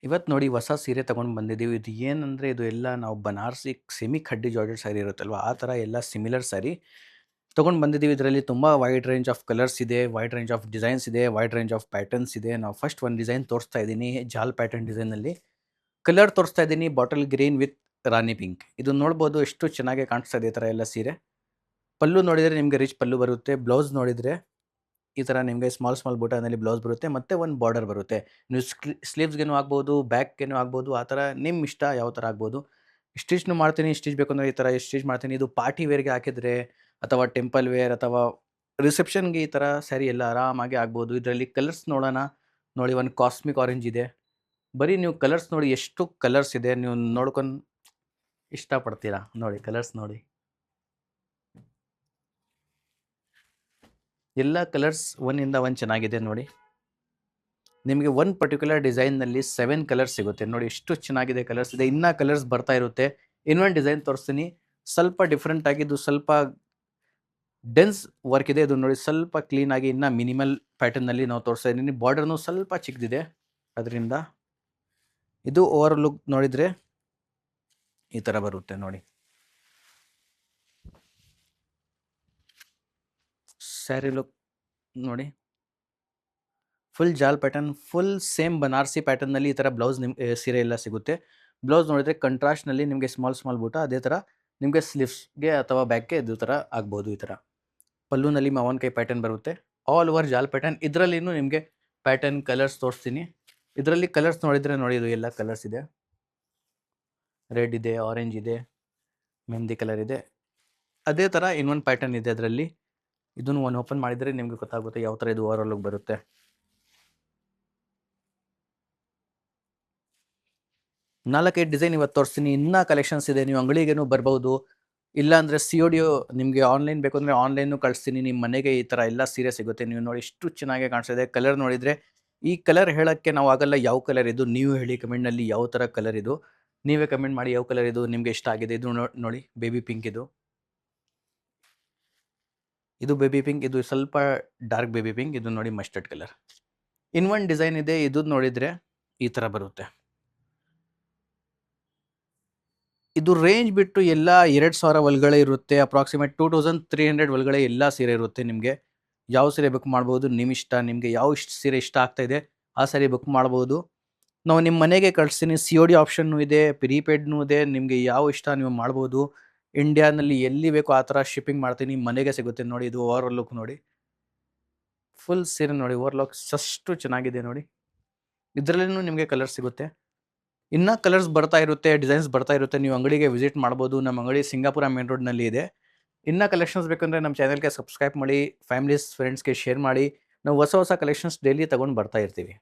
ಇವತ್ತು ನೋಡಿ ಹೊಸ ಸೀರೆ ತೊಗೊಂಡು ಬಂದಿದ್ದೀವಿ. ಇದು ಏನಂದರೆ ಇದು ಎಲ್ಲ ನಾವು ಬನಾರಸಿ ಸೆಮಿ ಖಡ್ಡಿ ಜಾರ್ಜೆಟ್ ಸ್ಯಾರಿ ಇರುತ್ತಲ್ವ, ಆ ಥರ ಎಲ್ಲ ಸಿಮಿಲರ್ ಸ್ಯಾರಿ ತೊಗೊಂಡು ಬಂದಿದ್ದೀವಿ. ಇದರಲ್ಲಿ ತುಂಬ ವೈಡ್ ರೇಂಜ್ ಆಫ್ ಕಲರ್ಸ್ ಇದೆ, ವೈಡ್ ರೇಂಜ್ ಆಫ್ ಡಿಸೈನ್ಸ್ ಇದೆ, ವೈಡ್ ರೇಂಜ್ ಆಫ್ ಪ್ಯಾಟರ್ನ್ಸ್ ಇದೆ. ನಾವು ಫಸ್ಟ್ ಒಂದು ಡಿಸೈನ್ ತೋರಿಸ್ತಾ ಇದ್ದೀನಿ, ಜಾಲ್ ಪ್ಯಾಟರ್ನ್ ಡಿಸೈನಲ್ಲಿ. ಕಲರ್ ತೋರಿಸ್ತಾ ಇದ್ದೀನಿ bottle green with Rani pink. ಇದು ನೋಡ್ಬೋದು ಎಷ್ಟು ಚೆನ್ನಾಗಿ ಕಾಣಿಸ್ತಾ ಇದೆ ಈ ಥರ ಎಲ್ಲ ಸೀರೆ. ಪಲ್ಲು ನೋಡಿದರೆ ನಿಮಗೆ ರಿಚ್ ಪಲ್ಲು ಬರುತ್ತೆ. ಬ್ಲೌಸ್ ನೋಡಿದರೆ ಈ ಥರ ನಿಮಗೆ ಸ್ಮಾಲ್ ಸ್ಮಾಲ್ ಬುಟಾನಲ್ಲಿ ಬ್ಲೌಸ್ ಬರುತ್ತೆ ಮತ್ತು ಒಂದು ಬಾರ್ಡರ್ ಬರುತ್ತೆ. ನೀವು ಸ್ಲೀವ್ಸ್ಗೇನು ಆಗ್ಬೋದು, ಬ್ಯಾಕ್ಗೇನು ಆಗ್ಬೋದು, ಆ ಥರ ನಿಮ್ಮ ಇಷ್ಟ ಯಾವ ಥರ ಆಗ್ಬೋದು. ಸ್ಟಿಚ್ನು ಮಾಡ್ತೀನಿ, ಸ್ಟಿಚ್ ಬೇಕಂದ್ರೆ ಈ ಥರ ಸ್ಟಿಚ್ ಮಾಡ್ತೀನಿ. ಇದು ಪಾರ್ಟಿ ವೇರ್ಗೆ ಹಾಕಿದರೆ ಅಥವಾ ಟೆಂಪಲ್ ವೇರ್ ಅಥವಾ ರಿಸೆಪ್ಷನ್ಗೆ ಈ ಥರ ಸ್ಯಾರಿ ಎಲ್ಲ ಆರಾಮಾಗಿ ಆಗ್ಬೋದು. ಇದರಲ್ಲಿ ಕಲರ್ಸ್ ನೋಡೋಣ. ನೋಡಿ, ಒಂದು ಕಾಸ್ಮಿಕ್ ಆರೆಂಜ್ ಇದೆ. ಬರೀ ನೀವು ಕಲರ್ಸ್ ನೋಡಿ, ಎಷ್ಟು ಕಲರ್ಸ್ ಇದೆ, ನೀವು ನೋಡ್ಕೊಂಡು ಇಷ್ಟಪಡ್ತೀರಾ. ನೋಡಿ ಕಲರ್ಸ್ ನೋಡಿ, ಎಲ್ಲ ಕಲರ್ಸ್ ಒಂದಿಂದ ಒಂದು ಚೆನ್ನಾಗಿದೆ ನೋಡಿ. ನಿಮಗೆ ಒಂದು ಪರ್ಟಿಕ್ಯುಲರ್ ಡಿಸೈನ್ನಲ್ಲಿ 7 ಕಲರ್ಸ್ ಸಿಗುತ್ತೆ. ನೋಡಿ ಎಷ್ಟು ಚೆನ್ನಾಗಿದೆ ಕಲರ್ಸ್ ಇದೆ. ಇನ್ನೂ ಕಲರ್ಸ್ ಬರ್ತಾ ಇರುತ್ತೆ. ಇನ್ನೊಂದು ಡಿಸೈನ್ ತೋರಿಸ್ತೀನಿ, ಸ್ವಲ್ಪ ಡಿಫ್ರೆಂಟ್ ಆಗಿದ್ದು, ಸ್ವಲ್ಪ ಡೆನ್ಸ್ ವರ್ಕ್ ಇದೆ. ಇದು ನೋಡಿ ಸ್ವಲ್ಪ ಕ್ಲೀನಾಗಿ ಇನ್ನೂ ಮಿನಿಮಲ್ ಪ್ಯಾಟರ್ನಲ್ಲಿ ನಾವು ತೋರಿಸ್ತಾ ಇದ್ದೀನಿ. ಬಾರ್ಡರ್ನು ಸ್ವಲ್ಪ ಚಿಕ್ಕದಿದೆ. ಅದರಿಂದ ಇದು ಓವರ್ ಲುಕ್ ನೋಡಿದರೆ ಈ ಥರ ಬರುತ್ತೆ ನೋಡಿ. ಸ್ಯಾರಿ ಲುಕ್ ನೋಡಿ, ಫುಲ್ ಜಾಲ್ ಪ್ಯಾಟರ್ನ್, ಫುಲ್ ಸೇಮ್ ಬನಾರಸಿ ಪ್ಯಾಟರ್ನಲ್ಲಿ ಈ ಥರ ಬ್ಲೌಸ್ ಸೀರೆ ಎಲ್ಲ ಸಿಗುತ್ತೆ. ಬ್ಲೌಸ್ ನೋಡಿದರೆ ಕಂಟ್ರಾಸ್ಟ್ನಲ್ಲಿ ನಿಮಗೆ ಸ್ಮಾಲ್ ಸ್ಮಾಲ್ ಬೂಟ, ಅದೇ ಥರ ನಿಮಗೆ ಸ್ಲೀವ್ಸ್ಗೆ ಅಥವಾ ಬ್ಯಾಕ್ಗೆ ಇದು ಥರ ಆಗ್ಬೋದು. ಈ ಥರ ಪಲ್ಲುನಲ್ಲಿ ಮಾವನ್ಕಾಯಿ ಪ್ಯಾಟರ್ನ್ ಬರುತ್ತೆ. ಆಲ್ ಓವರ್ ಜಾಲ್ ಪ್ಯಾಟರ್ನ್. ಇದರಲ್ಲಿನೂ ನಿಮಗೆ ಪ್ಯಾಟರ್ನ್ ಕಲರ್ಸ್ ತೋರಿಸ್ತೀನಿ. ಇದರಲ್ಲಿ ಕಲರ್ಸ್ ನೋಡಿದರೆ ನೋಡಿ, ಇದು ಎಲ್ಲ ಕಲರ್ಸ್ ಇದೆ. ರೆಡ್ ಇದೆ, ಆರೆಂಜ್ ಇದೆ, ಮೆಹಂದಿ ಕಲರ್ ಇದೆ. ಅದೇ ಥರ ಇನ್ನೊಂದು ಪ್ಯಾಟರ್ನ್ ಇದೆ ಅದರಲ್ಲಿ. ಇದನ್ನು ಒಂದು ಓಪನ್ ಮಾಡಿದರೆ ನಿಮಗೆ ಗೊತ್ತಾಗುತ್ತೆ ಯಾವ ಥರ ಇದು ಓವರ್ ಲುಕ್ ಬರುತ್ತೆ. ನಾಲ್ಕೈದು ಡಿಸೈನ್ ಇವತ್ತು ತೋರಿಸ್ತೀನಿ. ಇನ್ನೂ ಕಲೆಕ್ಷನ್ಸ್ ಇದೆ, ನೀವು ಅಂಗಡಿಗೇನು ಬರ್ಬೋದು. ಇಲ್ಲಾಂದರೆ COD ನಿಮಗೆ ಆನ್ಲೈನ್ ಬೇಕು ಅಂದರೆ ಆನ್ಲೈನು ಕಳಿಸ್ತೀನಿ. ನಿಮ್ಮ ಮನೆಗೆ ಈ ಥರ ಎಲ್ಲ ಸೀರೆ ಸಿಗುತ್ತೆ. ನೀವು ನೋಡಿ ಎಷ್ಟು ಚೆನ್ನಾಗಿ ಕಾಣಿಸ್ತಿದೆ. ಕಲರ್ ನೋಡಿದರೆ ಈ ಕಲರ್ ಹೇಳೋಕ್ಕೆ ನಾವು ಆಗಲ್ಲ ಯಾವ ಕಲರ್ ಇದು. ನೀವು ಹೇಳಿ ಕಮೆಂಟ್ನಲ್ಲಿ ಯಾವ ಥರ ಕಲರ್ ಇದು. ನೀವೇ ಕಮೆಂಟ್ ಮಾಡಿ ಯಾವ ಕಲರ್ ಇದು ನಿಮಗೆ ಇಷ್ಟ ಆಗಿದೆ. ಇದು ನೋಡಿ ಬೇಬಿ ಪಿಂಕ್. ಇದು ಬೇಬಿ ಪಿಂಕ್. ಇದು ಸ್ವಲ್ಪ ಡಾರ್ಕ್ ಬೇಬಿ ಪಿಂಕ್. ಇದು ನೋಡಿ ಮಸ್ಟರ್ಡ್ ಕಲರ್. ಇನ್ನೊಂದು ಡಿಸೈನ್ ಇದೆ, ಇದು ನೋಡಿದರೆ ಈ ಥರ ಬರುತ್ತೆ. ಇದು ರೇಂಜ್ ಬಿಟ್ಟು ಎಲ್ಲ 2000 ಒಳಗಡೆ ಇರುತ್ತೆ. ಅಪ್ರಾಕ್ಸಿಮೇಟ್ 2300 ಒಳಗಡೆ ಎಲ್ಲ ಸೀರೆ ಇರುತ್ತೆ. ನಿಮಗೆ ಯಾವ ಸೀರೆ ಬುಕ್ ಮಾಡ್ಬೋದು, ನಿಮ್ಮ ಇಷ್ಟ. ನಿಮಗೆ ಯಾವ ಸೀರೆ ಇಷ್ಟ ಆಗ್ತಾ ಇದೆ ಆ ಸೀರೆ ಬುಕ್ ಮಾಡ್ಬೋದು. ನಾವು ನಿಮ್ಮ ಮನೆಗೆ ಕಳಿಸ್ತೀನಿ. COD ಆಪ್ಷನ್ನು ಇದೆ, ಪ್ರೀಪೇಡ್ನೂ ಇದೆ. ನಿಮಗೆ ಯಾವ ಇಷ್ಟ ನೀವು ಮಾಡ್ಬೋದು. ಇಂಡಿಯಾನಲ್ಲಿ ಎಲ್ಲಿ ಬೇಕೋ ಆ ಥರ ಶಿಪ್ಪಿಂಗ್ ಮಾಡ್ತೀನಿ, ಮನೆಗೆ ಸಿಗುತ್ತೆ. ನೋಡಿ ಇದು ಓವರ್ ಲುಕ್ ನೋಡಿ, ಫುಲ್ ಸೀರೆ ನೋಡಿ ಓವರ್ ಲುಕ್ ಅಷ್ಟು ಚೆನ್ನಾಗಿದೆ ನೋಡಿ. ಇದರಲ್ಲೂ ನಿಮಗೆ ಕಲರ್ ಸಿಗುತ್ತೆ. ಇನ್ನೂ ಕಲರ್ಸ್ ಬರ್ತಾ ಇರುತ್ತೆ, ಡಿಸೈನ್ಸ್ ಬರ್ತಾ ಇರುತ್ತೆ. ನೀವು ಅಂಗಡಿಗೆ ವಿಸಿಟ್ ಮಾಡ್ಬೋದು. ನಮ್ಮ ಅಂಗಡಿ ಸಿಂಗಾಪುರ ಮೇನ್ ರೋಡ್ನಲ್ಲಿ ಇದೆ. ಇನ್ನೂ ಕಲೆಕ್ಷನ್ಸ್ ಬೇಕಂದರೆ ನಮ್ಮ ಚಾನಲ್ಗೆ ಸಬ್ಸ್ಕ್ರೈಬ್ ಮಾಡಿ, ಫ್ಯಾಮಿಲೀಸ್ ಫ್ರೆಂಡ್ಸ್ಗೆ ಶೇರ್ ಮಾಡಿ. ನಾವು ಹೊಸ ಹೊಸ ಕಲೆಕ್ಷನ್ಸ್ ಡೈಲಿ ತೊಗೊಂಡು ಬರ್ತಾ ಇರ್ತೀವಿ.